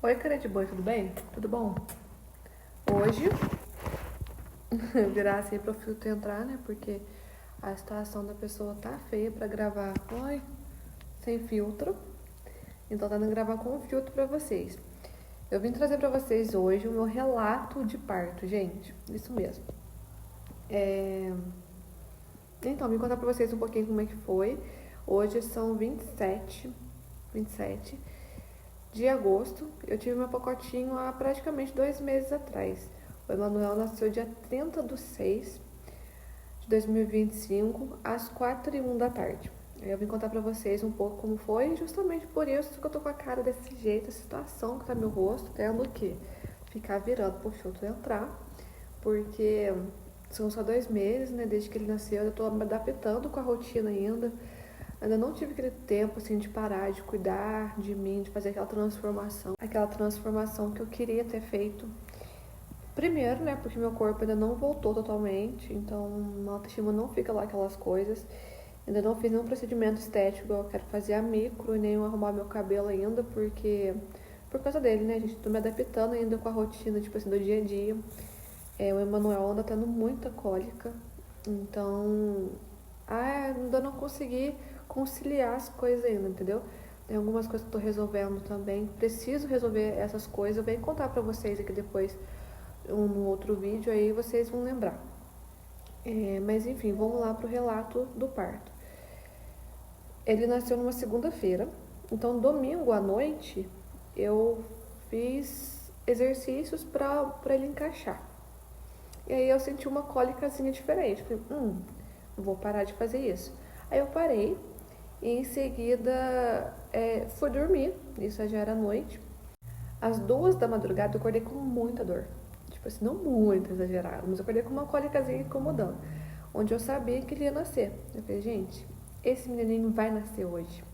Oi, cara de boi, tudo bem? Tudo bom? Hoje, virar assim pro filtro entrar, né? Porque a situação da pessoa tá feia pra gravar, oi, sem filtro. Então tá dando gravar com filtro pra vocês. Eu vim trazer pra vocês hoje o meu relato de parto, gente. Isso mesmo. Então, vim contar pra vocês um pouquinho como é que foi. Hoje são 27 de agosto. Eu tive meu pacotinho há praticamente 2 meses atrás. O Emanuel nasceu dia 30/6 de 2025, às 4h01 da tarde. Aí eu vim contar pra vocês um pouco como foi, e justamente por isso que eu tô com a cara desse jeito, a situação que tá meu rosto, tendo o quê? Ficar virando pro filtro entrar, porque são só 2 meses, né, desde que ele nasceu, eu tô me adaptando com a rotina ainda não tive aquele tempo, assim, de parar, de cuidar de mim, de fazer aquela transformação que eu queria ter feito. Primeiro, né, porque meu corpo ainda não voltou totalmente, então a autoestima não fica lá aquelas coisas. Ainda não fiz nenhum procedimento estético, eu quero fazer a micro e nem arrumar meu cabelo ainda, porque por causa dele, né, gente, tô me adaptando ainda com a rotina, tipo assim, do dia a dia. O Emanuel anda tendo muita cólica, então ainda não consegui conciliar as coisas ainda, entendeu? Tem algumas coisas que eu tô resolvendo também, preciso resolver essas coisas, eu venho contar pra vocês aqui depois no outro vídeo, aí vocês vão lembrar. Mas enfim, vamos lá pro relato do parto. Ele nasceu numa segunda-feira, então domingo à noite eu fiz exercícios pra ele encaixar. E aí eu senti uma cólicazinha diferente. Falei, vou parar de fazer isso. Aí eu parei e em seguida fui dormir, isso já era noite. Às 2 da madrugada eu acordei com muita dor. Tipo assim, não muito exagerado, mas eu acordei com uma cólicazinha incomodando. Onde eu sabia que ele ia nascer. Eu falei, gente, esse menininho vai nascer hoje.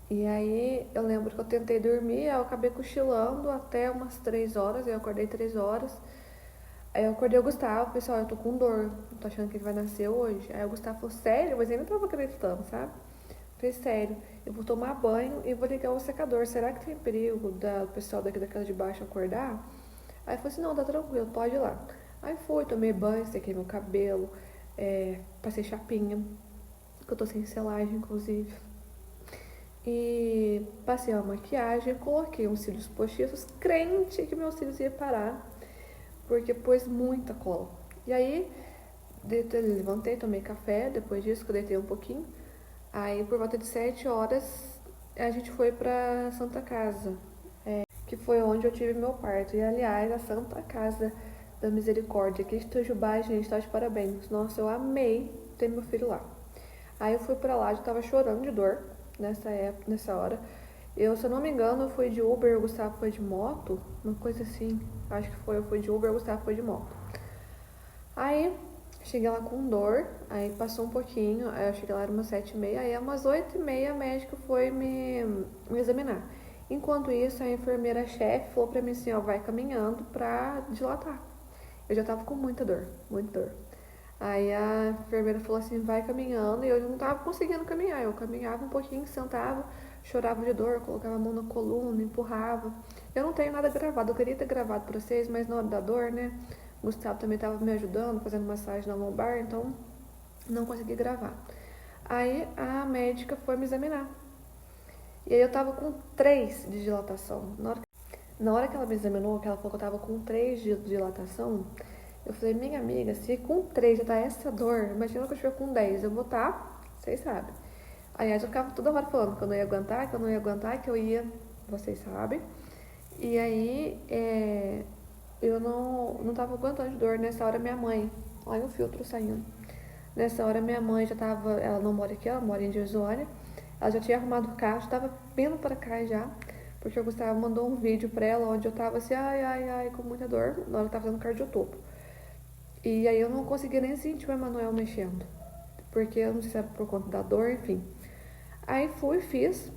E aí eu lembro que eu tentei dormir, eu acabei cochilando até umas 3 horas, eu acordei 3 horas. Aí eu acordei o Gustavo, pessoal, eu tô com dor, tô achando que ele vai nascer hoje. Aí o Gustavo falou, sério? Mas ele não tava acreditando, sabe? Falei, sério, eu vou tomar banho e vou ligar o secador. Será que tem perigo do pessoal daqui da casa de baixo acordar? Aí falou assim, não, tá tranquilo, pode ir lá. Aí fui, tomei banho, sequei meu cabelo, passei chapinha, que eu tô sem selagem, inclusive. E passei uma maquiagem, coloquei uns cílios postiços, crente que meus cílios iam parar, porque pôs muita cola. E aí, levantei, tomei café, depois disso que eu deitei um pouquinho. Aí, por volta de 7 horas, a gente foi pra Santa Casa, que foi onde eu tive meu parto. E, aliás, a Santa Casa da Misericórdia, aqui de Itajubá, gente, tá de parabéns. Nossa, eu amei ter meu filho lá. Aí eu fui pra lá, já tava chorando de dor nessa hora. Eu, se eu não me engano, eu fui de Uber, o Gustavo foi de moto, uma coisa assim. Acho que foi, eu fui de Uber, o Gustavo foi de moto. Aí, cheguei lá com dor, aí passou um pouquinho, aí eu cheguei lá, era umas 7h30, aí umas 8h30 a médica foi me examinar. Enquanto isso, a enfermeira-chefe falou pra mim assim, ó, vai caminhando pra dilatar. Eu já tava com muita dor, muita dor. Aí a enfermeira falou assim, vai caminhando, e eu não tava conseguindo caminhar. Eu caminhava um pouquinho, sentava, chorava de dor, colocava a mão na coluna, empurrava. Eu não tenho nada gravado, eu queria ter gravado pra vocês, mas na hora da dor, né? O Gustavo também tava me ajudando, fazendo massagem na lombar, então não consegui gravar. Aí a médica foi me examinar. E aí eu tava com 3 de dilatação. Na hora que ela me examinou, que ela falou que eu tava com 3 de dilatação, eu falei, minha amiga, se com 3 já tá essa dor, imagina que eu estiver com 10, eu vou estar, vocês sabem. Aliás, eu ficava toda hora falando que eu não ia aguentar, que eu não ia aguentar, que eu ia, vocês sabem. E aí, eu não tava aguentando de dor. Nessa hora, minha mãe, olha o filtro saindo. Nessa hora, minha mãe já tava, ela não mora aqui, ela mora em Jersônia. Ela já tinha arrumado o carro, já tava vindo para cá já. Porque o Gustavo mandou um vídeo pra ela onde eu tava assim, ai, ai, ai, com muita dor. Na hora eu tava fazendo cardiotopo. E aí eu não conseguia nem sentir o Emanuel mexendo. Porque eu não sei se era por conta da dor, enfim. Aí fui, fiz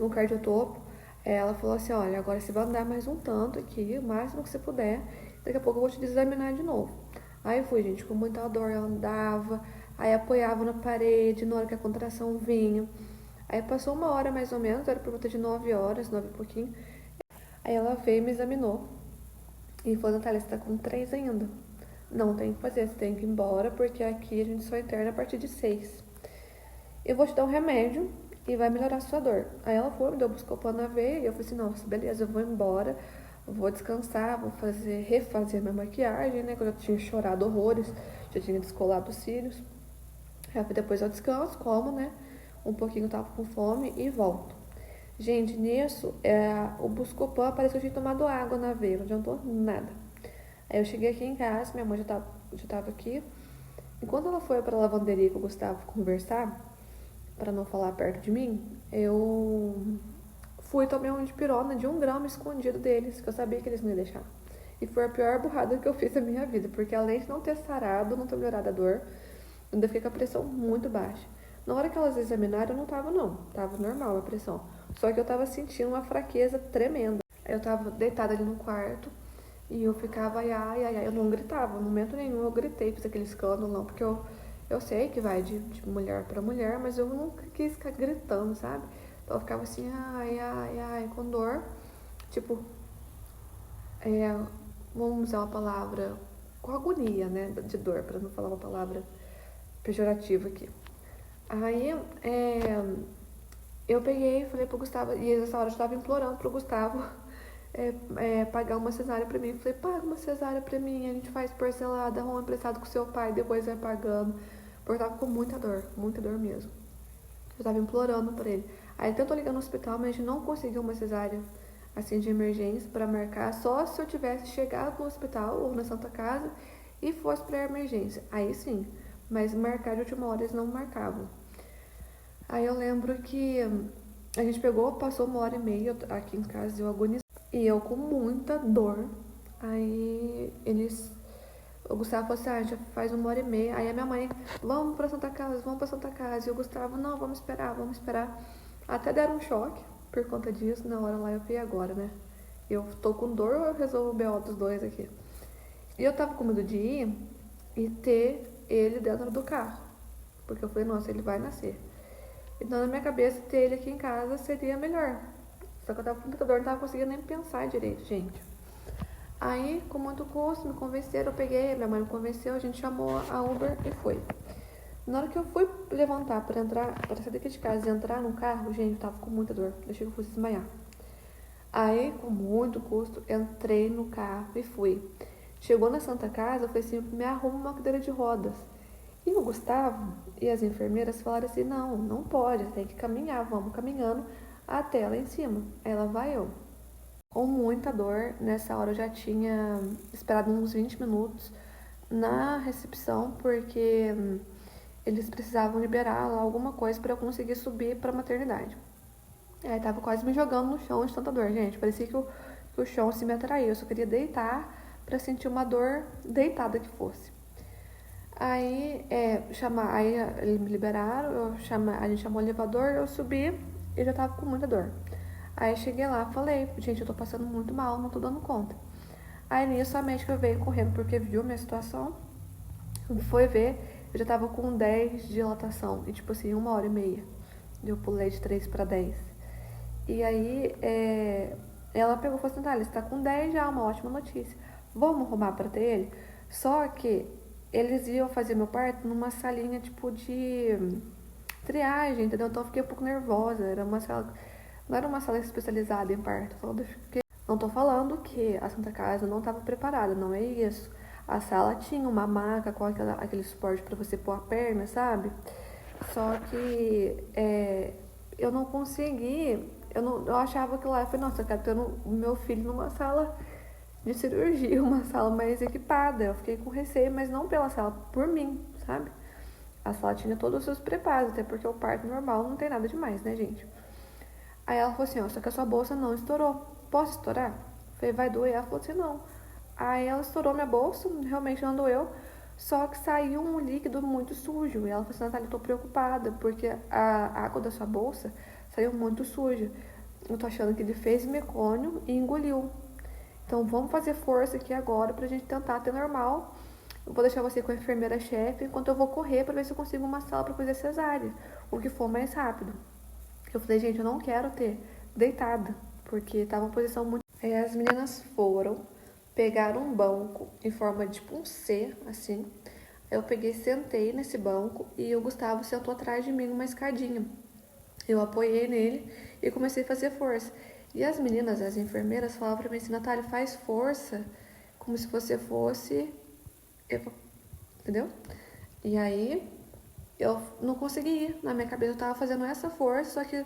um cardiotopo. Ela falou assim, olha, agora você vai andar mais um tanto aqui, o máximo que você puder. Daqui a pouco eu vou te examinar de novo. Aí fui, gente, com muita dor, eu andava, aí apoiava na parede na hora que a contração vinha. Aí passou 1 hora mais ou menos, era por volta de 9 horas, 9 e pouquinho. Aí ela veio e me examinou e falou, Natália, você tá com 3 ainda. Não tem que fazer, você tem que ir embora, porque aqui a gente só interna a partir de 6. Eu vou te dar um remédio e vai melhorar a sua dor. Aí ela foi, me deu Buscopan na veia e eu falei assim, nossa, beleza, eu vou embora, vou descansar, vou refazer minha maquiagem, né, que eu já tinha chorado horrores, já tinha descolado os cílios. Aí depois eu descanso, como, né, um pouquinho, tava com fome e volto. Gente, nisso, o Buscopan parece que eu tinha tomado água na veia, não adiantou nada. Aí eu cheguei aqui em casa, minha mãe já tava aqui. Enquanto ela foi pra lavanderia com o Gustavo conversar, pra não falar perto de mim, eu fui tomar um de pirona de 1 grama escondido deles, que eu sabia que eles não iam deixar. E foi a pior burrada que eu fiz na minha vida, porque além de não ter sarado, não ter melhorado a dor, ainda fiquei com a pressão muito baixa. Na hora que elas examinaram, eu não tava não, tava normal a pressão. Só que eu tava sentindo uma fraqueza tremenda. Eu tava deitada ali no quarto e eu ficava ai, ai, ai, eu não gritava, no momento nenhum eu gritei, fiz aquele escândalo não, porque eu sei que vai de mulher pra mulher, mas eu nunca quis ficar gritando, sabe? Então eu ficava assim, ai, ai, ai, com dor, tipo, vamos usar uma palavra com agonia, né, de dor, pra não falar uma palavra pejorativa aqui. Aí, eu peguei e falei pro Gustavo, e nessa hora eu estava implorando pro Gustavo pagar uma cesárea pra mim. Eu falei, paga uma cesárea pra mim, a gente faz parcelada, arruma emprestado com seu pai, depois vai pagando. Porque eu tava com muita dor mesmo. Eu tava implorando pra ele. Aí ele tentou ligar no hospital, mas a gente não conseguiu uma cesárea assim de emergência pra marcar, só se eu tivesse chegado no hospital ou na Santa Casa e fosse pra emergência. Aí sim, mas marcar de última hora eles não marcavam. Aí eu lembro que a gente pegou, passou 1h30 aqui em casa, eu agonizei. E eu com muita dor. Aí o Gustavo falou assim, já faz 1h30. Aí a minha mãe, vamos pra Santa Casa, vamos pra Santa Casa. E o Gustavo, não, vamos esperar, vamos esperar. Até deram um choque por conta disso. Na hora lá eu vi agora, né? Eu tô com dor ou eu resolvo o BO dos dois aqui? E eu tava com medo de ir e ter ele dentro do carro. Porque eu falei, nossa, ele vai nascer. Então na minha cabeça ter ele aqui em casa seria melhor. Só que eu tava com muita dor, não tava conseguindo nem pensar direito, gente. Aí, com muito custo, me convenceram, eu peguei, minha mãe me convenceu, a gente chamou a Uber e foi. Na hora que eu fui levantar pra entrar, pra sair daqui de casa e entrar no carro, gente, eu tava com muita dor, deixei que eu fosse desmaiar. Aí, com muito custo, entrei no carro e fui. Chegou na Santa Casa, eu falei assim, me arruma uma cadeira de rodas. E o Gustavo e as enfermeiras falaram assim, não, não pode, tem que caminhar, vamos caminhando até lá em cima. Aí lá vai eu. Com muita dor, nessa hora eu já tinha esperado uns 20 minutos na recepção, porque eles precisavam liberar lá alguma coisa para eu conseguir subir para a maternidade. Aí tava quase me jogando no chão de tanta dor, gente. Parecia que o chão se me atraiu. Eu só queria deitar para sentir uma dor deitada que fosse. Aí, aí eles me liberaram, a gente chamou o elevador, eu subi e já tava com muita dor. Aí cheguei lá, falei, gente, eu tô passando muito mal, não tô dando conta. Aí nisso a médica veio correndo porque viu minha situação, foi ver, eu já tava com 10 de dilatação, e tipo assim, 1h30. Eu pulei de 3 para 10. E aí, ela pegou e falou assim, Natália, você tá com 10 já, uma ótima notícia. Vamos arrumar pra ter ele? Só que eles iam fazer meu parto numa salinha tipo de triagem, entendeu? Então eu fiquei um pouco nervosa, era uma sala, não era uma sala especializada em parto. Não tô falando que a Santa Casa não estava preparada, não é isso. A sala tinha uma maca com aquele suporte para você pôr a perna, sabe? Só que eu não consegui, eu achava que lá, eu falei, nossa, eu quero ter o meu filho numa sala de cirurgia, uma sala mais equipada. Eu fiquei com receio, mas não pela sala, por mim, sabe? A sala tinha todos os seus preparos, até porque o parto normal não tem nada demais, né, gente? Aí ela falou assim, ó, só que a sua bolsa não estourou. Posso estourar? Eu falei, vai doer? Ela falou assim, não. Aí ela estourou minha bolsa, realmente não doeu, só que saiu um líquido muito sujo. E ela falou assim, Natália, eu tô preocupada, porque a água da sua bolsa saiu muito suja. Eu tô achando que ele fez mecônio e engoliu. Então vamos fazer força aqui agora pra gente tentar ter normal. Eu vou deixar você com a enfermeira-chefe enquanto eu vou correr pra ver se eu consigo uma sala pra fazer cesárea, o que for mais rápido. Eu falei, gente, eu não quero ter deitada, porque tava uma posição muito... Aí as meninas foram, pegaram um banco em forma de tipo um C, assim. Eu peguei, sentei nesse banco e o Gustavo sentou atrás de mim numa escadinha. Eu apoiei nele e comecei a fazer força. E as meninas, as enfermeiras, falavam pra mim assim, Natália, faz força, como se você fosse... Entendeu? E aí, eu não conseguia. Na minha cabeça eu tava fazendo essa força, só que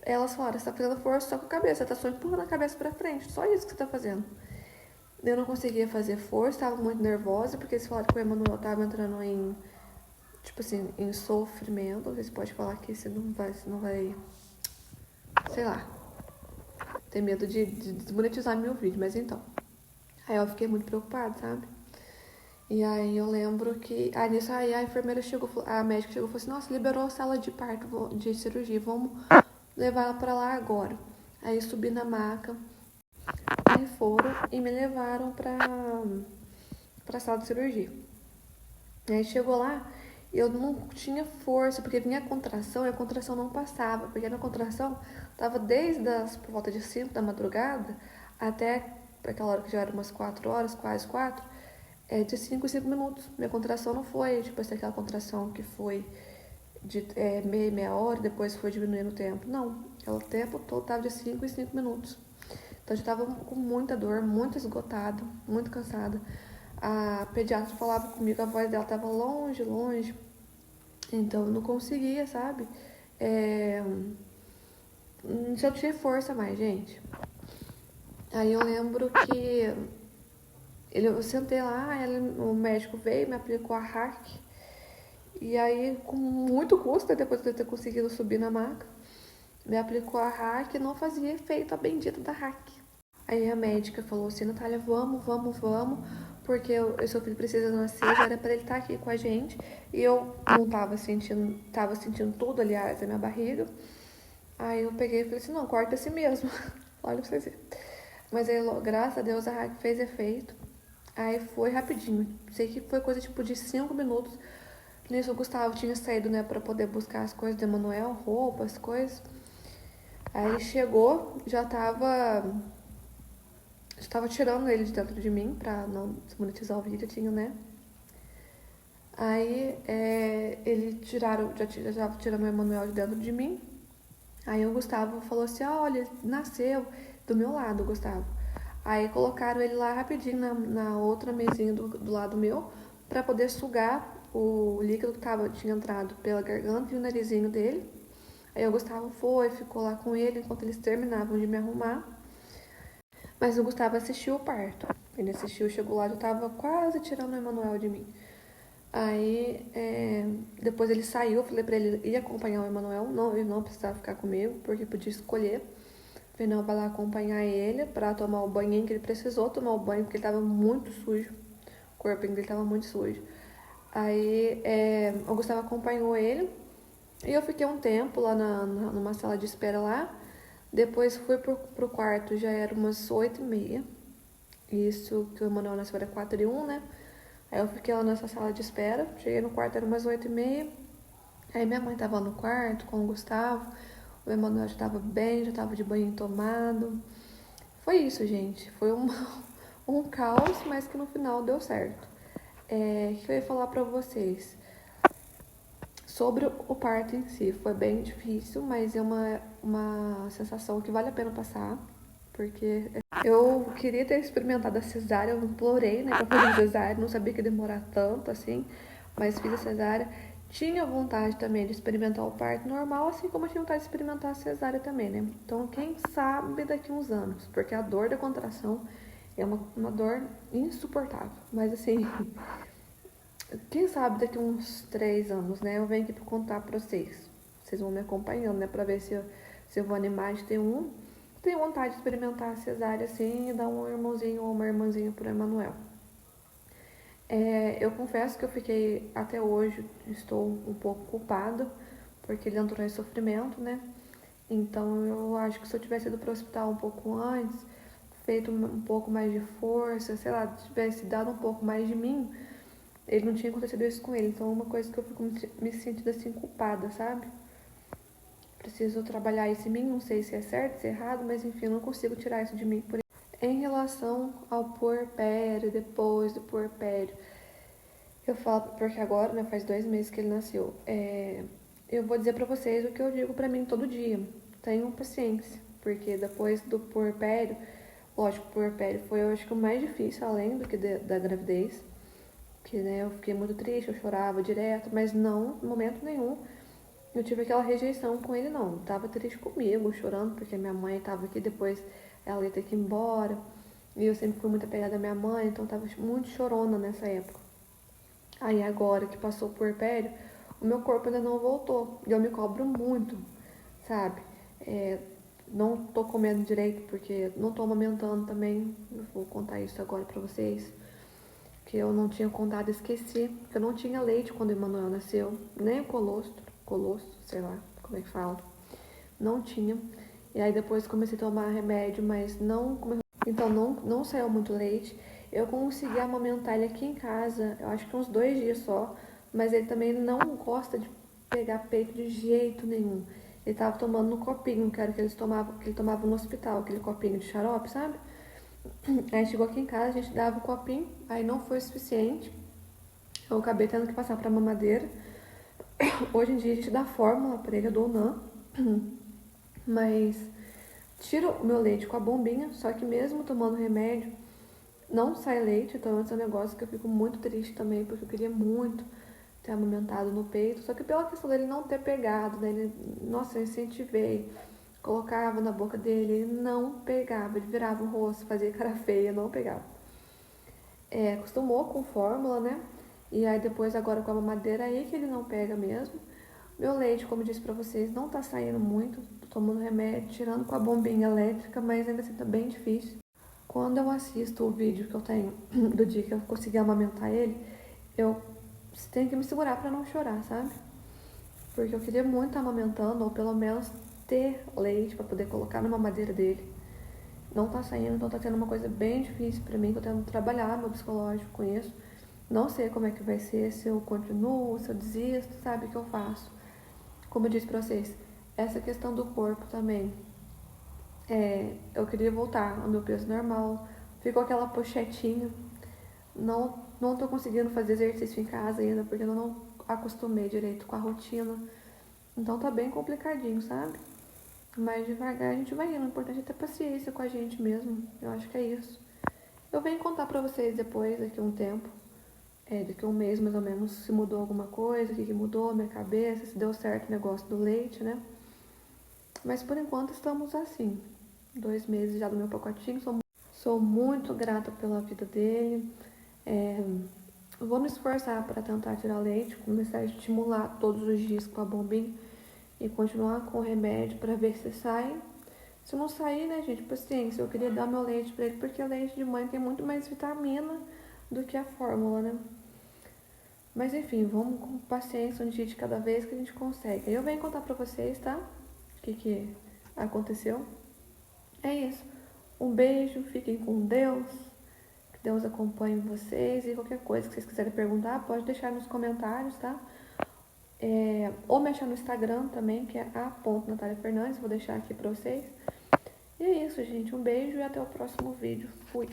elas falaram, você tá fazendo força só com a cabeça, você tá só empurrando a cabeça pra frente, só isso que você tá fazendo. Eu não conseguia fazer força, tava muito nervosa, porque eles falaram que o Emanuel tava entrando em, tipo assim, em sofrimento. Você pode falar que você não vai, sei lá, ter medo de desmonetizar meu vídeo, mas então. Aí eu fiquei muito preocupada, sabe? E aí eu lembro que. Aí nisso aí a enfermeira chegou, a médica chegou e falou assim, nossa, liberou a sala de parto de cirurgia, vamos levar ela pra lá agora. Aí eu subi na maca, aí foram e me levaram pra sala de cirurgia. Aí chegou lá, eu não tinha força, porque vinha a contração e a contração não passava, porque na contração tava desde por volta de 5 da madrugada até aquela hora que já era umas 4 horas, quase 4, de 5 em 5 minutos. Minha contração não foi, tipo assim, aquela contração que foi de meia hora, depois foi diminuindo o tempo. Não, o tempo todo tava de 5 em 5 minutos. Então eu já tava com muita dor, muito esgotada, muito cansada. A pediatra falava comigo, a voz dela tava longe, longe. Então eu não conseguia, sabe? É... Já tinha força mais, gente. Aí eu lembro que eu sentei lá, o médico veio, me aplicou a hack. E aí, com muito custo, depois de eu ter conseguido subir na maca, me aplicou a hack e não fazia efeito a bendita da hack. Aí a médica falou assim, Natália, vamos, vamos, vamos, porque o seu filho precisa nascer, já era pra ele estar aqui com a gente. E eu não tava sentindo tudo, aliás, na minha barriga. Aí eu peguei e falei assim, não, corta assim mesmo. Olha pra vocês verem. Mas aí, graças a Deus, a hack fez efeito. Aí foi rapidinho. Sei que foi coisa tipo de 5 minutos. Nisso o Gustavo tinha saído, né, pra poder buscar as coisas do Emanuel, roupas, coisas. Aí ele chegou, já tava tirando ele de dentro de mim pra não desmonetizar o vídeo, tinha, né? Aí ele já tava tirando o Emanuel de dentro de mim. Aí o Gustavo falou assim, olha, nasceu do meu lado, Gustavo. Aí colocaram ele lá rapidinho na outra mesinha do lado meu pra poder sugar o líquido que tinha entrado pela garganta e o narizinho dele. Aí o Gustavo ficou lá com ele enquanto eles terminavam de me arrumar. Mas o Gustavo assistiu o parto. Ele assistiu, chegou lá, já tava quase tirando o Emanuel de mim. Aí, depois ele saiu, eu falei pra ele ir acompanhar o Emanuel. Não, ele não precisava ficar comigo, porque podia escolher. Falei, não, vai lá acompanhar ele pra tomar o banho que ele precisou tomar o banho, porque ele tava muito sujo. O corpinho dele tava muito sujo. Aí, o Gustavo acompanhou ele. E eu fiquei um tempo lá numa sala de espera lá. Depois fui pro quarto, já era umas 8h30. Isso que o Emanuel nasceu era 4h01, né? Aí eu fiquei lá nessa sala de espera. Cheguei no quarto, era umas 8h30. Aí minha mãe tava no quarto com o Gustavo. O Emanuel já tava bem, já tava de banho tomado. Foi isso, gente. Foi um caos, mas que no final deu certo. O que eu ia falar pra vocês? Sobre o parto em si, foi bem difícil, mas é uma sensação que vale a pena passar, porque eu queria ter experimentado a cesárea, eu implorei, né, pra fazer cesárea, não sabia que ia demorar tanto assim, mas fiz a cesárea. Tinha vontade também de experimentar o parto normal, assim como eu tinha vontade de experimentar a cesárea também, né? Então, quem sabe daqui uns anos, porque a dor da contração é uma dor insuportável, mas assim, quem sabe daqui uns 3 anos, né? Eu venho aqui pra contar pra vocês. Vocês vão me acompanhando, né? Pra ver se eu vou animar de ter um. Tenho vontade de experimentar a cesárea assim e dar um irmãozinho ou uma irmãzinha pro Emanuel. Eu confesso que eu fiquei, até hoje, estou um pouco culpada, porque ele entrou em sofrimento, né? Então eu acho que se eu tivesse ido pro hospital um pouco antes, feito um pouco mais de força, sei lá, tivesse dado um pouco mais de mim, ele não tinha acontecido isso com ele. Então é uma coisa que eu fico me sentindo assim culpada, sabe? Preciso trabalhar isso em mim, não sei se é certo, se é errado, mas enfim, eu não consigo tirar isso de mim. Em relação ao puerpério, depois do puerpério, eu falo porque agora, né, faz 2 meses que ele nasceu. Eu vou dizer pra vocês o que eu digo pra mim todo dia. Tenham paciência, porque depois do puerpério, lógico, o puerpério foi, eu acho que o mais difícil, além do que da gravidez, que, né, eu fiquei muito triste, eu chorava direto, mas não, em momento nenhum, eu tive aquela rejeição com ele, não. Tava triste comigo, chorando, porque minha mãe tava aqui, depois ela ia ter que ir embora. E eu sempre fui muito apegada à minha mãe, então tava muito chorona nessa época. Aí agora que passou o puerpério, o meu corpo ainda não voltou. E eu me cobro muito, sabe? É, não tô comendo direito porque não tô amamentando também. Eu vou contar isso agora pra vocês. Que eu não tinha contado, esqueci. Que eu não tinha leite quando o Emanuel nasceu. Nem o colostro, sei lá como é que fala. Não tinha. E aí depois comecei a tomar remédio, mas não... Então não saiu muito leite. Eu consegui amamentar ele aqui em casa, eu acho que uns 2 dias só. Mas ele também não gosta de pegar peito de jeito nenhum. Ele tava tomando no copinho, que era o que ele tomava no hospital, aquele copinho de xarope, sabe? Aí chegou aqui em casa, a gente dava o copinho, aí não foi o suficiente. Eu acabei tendo que passar pra mamadeira. Hoje em dia a gente dá fórmula pra ele, eu dou NAN. Mas tiro o meu leite com a bombinha, só que mesmo tomando remédio, não sai leite, então esse é um negócio que eu fico muito triste também, porque eu queria muito ter amamentado no peito, só que pela questão dele não ter pegado, né, nossa, eu incentivei, colocava na boca dele, ele não pegava, ele virava o rosto, fazia cara feia, não pegava. Acostumou com fórmula, né, e aí depois agora com a mamadeira, aí que ele não pega mesmo. Meu leite, como eu disse pra vocês, não tá saindo muito, tô tomando remédio, tirando com a bombinha elétrica, mas ainda assim tá bem difícil. Quando eu assisto o vídeo que eu tenho do dia que eu consegui amamentar ele, eu tenho que me segurar pra não chorar, sabe? Porque eu queria muito estar amamentando, ou pelo menos ter leite pra poder colocar numa madeira dele. Não tá saindo, então tá sendo uma coisa bem difícil pra mim, que eu tento trabalhar meu psicológico com isso. Não sei como é que vai ser, se eu continuo, se eu desisto, sabe o que eu faço. Como eu disse pra vocês, essa questão do corpo também. Eu queria voltar ao meu peso normal. Ficou aquela pochetinha. Não tô conseguindo fazer exercício em casa ainda, porque eu não acostumei direito com a rotina. Então tá bem complicadinho, sabe? Mas devagar a gente vai indo. O importante é ter paciência com a gente mesmo. Eu acho que é isso. Eu venho contar pra vocês depois, daqui a um tempo. Daqui a um mês mais ou menos, se mudou alguma coisa, o que mudou a minha cabeça, se deu certo o negócio do leite, né? Mas por enquanto estamos assim. 2 meses já do meu pacotinho. Sou muito grata pela vida dele. Vou me esforçar para tentar tirar leite, começar a estimular todos os dias com a bombinha e continuar com o remédio para ver se sai. Se não sair, né, gente, paciência. Eu queria dar meu leite para ele porque o leite de mãe tem muito mais vitamina do que a fórmula, né? Mas enfim, vamos com paciência, um dia de cada vez que a gente consegue. Aí eu venho contar pra vocês, tá? O que aconteceu. É isso. Um beijo, fiquem com Deus. Que Deus acompanhe vocês. E qualquer coisa que vocês quiserem perguntar, pode deixar nos comentários, tá? Ou me achar no Instagram também, que é a.nataliafernandes. Vou deixar aqui pra vocês. E é isso, gente. Um beijo e até o próximo vídeo. Fui!